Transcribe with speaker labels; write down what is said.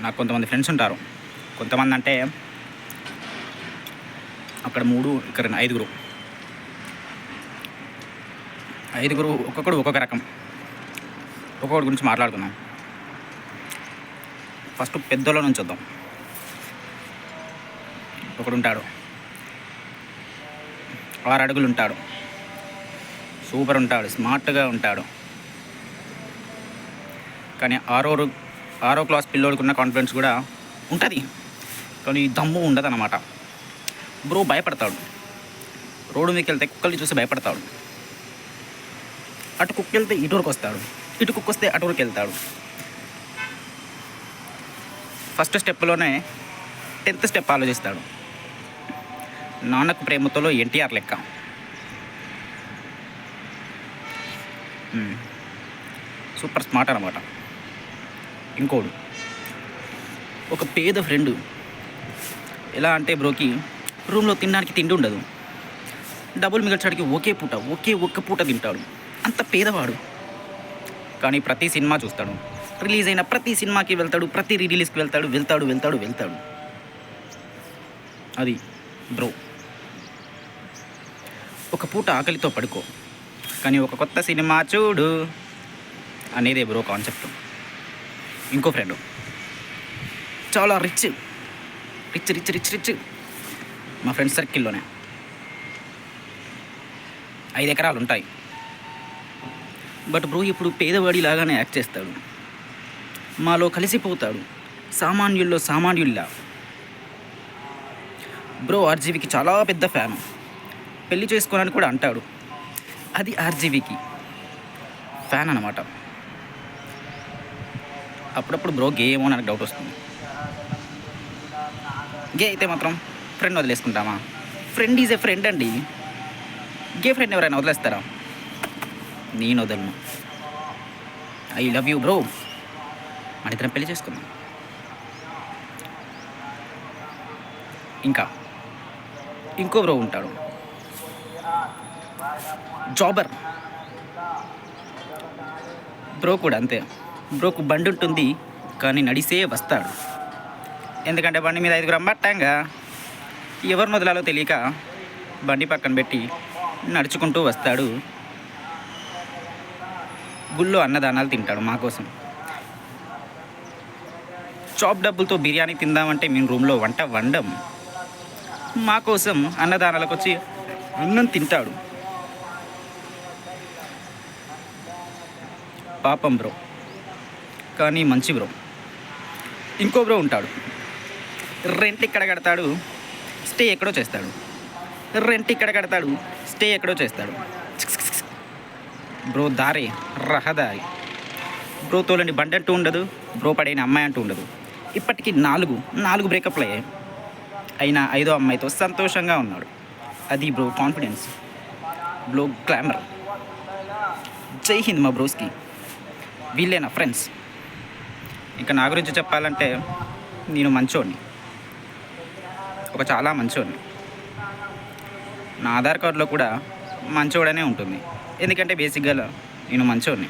Speaker 1: నాకు కొంతమంది ఫ్రెండ్స్ ఉంటారు. కొంతమంది అంటే అక్కడ 3, ఇక్కడ 5 ఒక్కొక్కడు ఒక్కొక్క రకం. ఒక్కొక్కటి గురించి మాట్లాడుకుందాం. ఫస్ట్ పెద్దోళ్ళ నుంచి వద్దాం. ఒకడు ఉంటాడు, 6 అడుగులు ఉంటాడు, సూపర్ ఉంటాడు, స్మార్ట్గా ఉంటాడు. కానీ ఆరో క్లాస్ పిల్లోడికి ఉన్న కాన్ఫిడెన్స్ కూడా ఉంటుంది, కానీ దమ్ము ఉండదు అన్నమాట. బ్రో భయపడతాడు. రోడ్డు మీదకి వెళ్తే కుక్కల్ని చూసి భయపడతాడు. అటు కుక్క వెళ్తే ఇటువరకు వస్తాడు, ఇటు కుక్క వస్తే అటువరకు వెళ్తాడు. ఫస్ట్ స్టెప్లోనే 10th స్టెప్ ఆలోచిస్తాడు. నాన్నకు ప్రేమతోలో ఎన్టీఆర్ లెక్క. సూపర్ స్మార్ట్ అనమాట. ఇంకోడు ఒక పేద ఫ్రెండు. ఎలా అంటే బ్రోకి రూమ్లో తినడానికి తిండి ఉండదు, డబ్బులు మిగల్చడానికి ఒక్క పూట తింటాడు. అంత పేదవాడు, కానీ ప్రతి సినిమా చూస్తాడు. రిలీజ్ అయిన ప్రతి సినిమాకి వెళ్తాడు, ప్రతి రిలీజ్కి వెళ్తాడు. అది బ్రో. ఒక పూట ఆకలితో పడుకో, కానీ ఒక కొత్త సినిమా చూడు అనేదే బ్రో కాన్సెప్ట్. ఇంకో ఫ్రెండ్ చాలా రిచ్ మా ఫ్రెండ్స్ సర్కిల్లోనే 5 ఎకరాలు ఉంటాయి. బట్ బ్రో ఇప్పుడు పేదవాడి లాగానే యాక్ట్ చేస్తాడు. మాలో కలిసిపోతాడు, సామాన్యుల్లో సామాన్యుల్లా. బ్రో ఆర్జీవికి చాలా పెద్ద ఫ్యాన్. పెళ్లి చేసుకోనని కూడా అంటాడు. అది ఆర్జీవికి ఫ్యాన్ అన్నమాట. అప్పుడప్పుడు బ్రో గే ఏమో నాకు డౌట్ వస్తుంది. గే అయితే మాత్రం ఫ్రెండ్ వదిలేసుకుంటామా? ఫ్రెండ్ ఈజ్ ఏ ఫ్రెండ్ అండి. గే ఫ్రెండ్ ఎవరైనా వదిలేస్తారా? నేను వదలను. I love you bro. మన ఇద్దరం పెళ్లి చేసుకుందాం. ఇంకో బ్రో ఉంటాడు, జాబర్. బ్రో కూడా అంతే. బ్రోకు బండి ఉంటుంది, కానీ నడిసే వస్తాడు. ఎందుకంటే బండి మీద 5 అమ్మట్టంగా ఎవరిని వదలాలో తెలియక బండి పక్కన పెట్టి నడుచుకుంటూ వస్తాడు. గుళ్ళో అన్నదానాలు తింటాడు మా కోసం. చాప్ డబ్బులతో బిర్యానీ తిందామంటే మేము రూమ్లో వంట వండం. మా కోసం అన్నదానాలకు వచ్చి అన్నం తింటాడు. పాపం బ్రో, కానీ మంచి బ్రో. ఇంకో బ్రో ఉంటాడు, రెంట్ ఇక్కడ కడతాడు, స్టే ఎక్కడో చేస్తాడు. బ్రో దారి రహదారి. బ్రో తోలని బండి అంటూ ఉండదు, బ్రో పడైన అమ్మాయి అంటూ ఉండదు. ఇప్పటికీ 4 బ్రేకప్లు అయ్యాయి. అయినా 5వ అమ్మాయితో సంతోషంగా ఉన్నాడు. అది బ్రో కాన్ఫిడెన్స్, బ్రో గ్లామర్. జై హింద్ మా బ్రోస్కి. వీళ్ళే నా ఫ్రెండ్స్. ఇంకా నా గురించి చెప్పాలంటే నేను మంచోడిని, చాలా మంచోడిని. నా ఆధార్ కార్డులో కూడా మంచోడనే ఉంటుంది, ఎందుకంటే బేసిక్గా నేను మంచోడిని.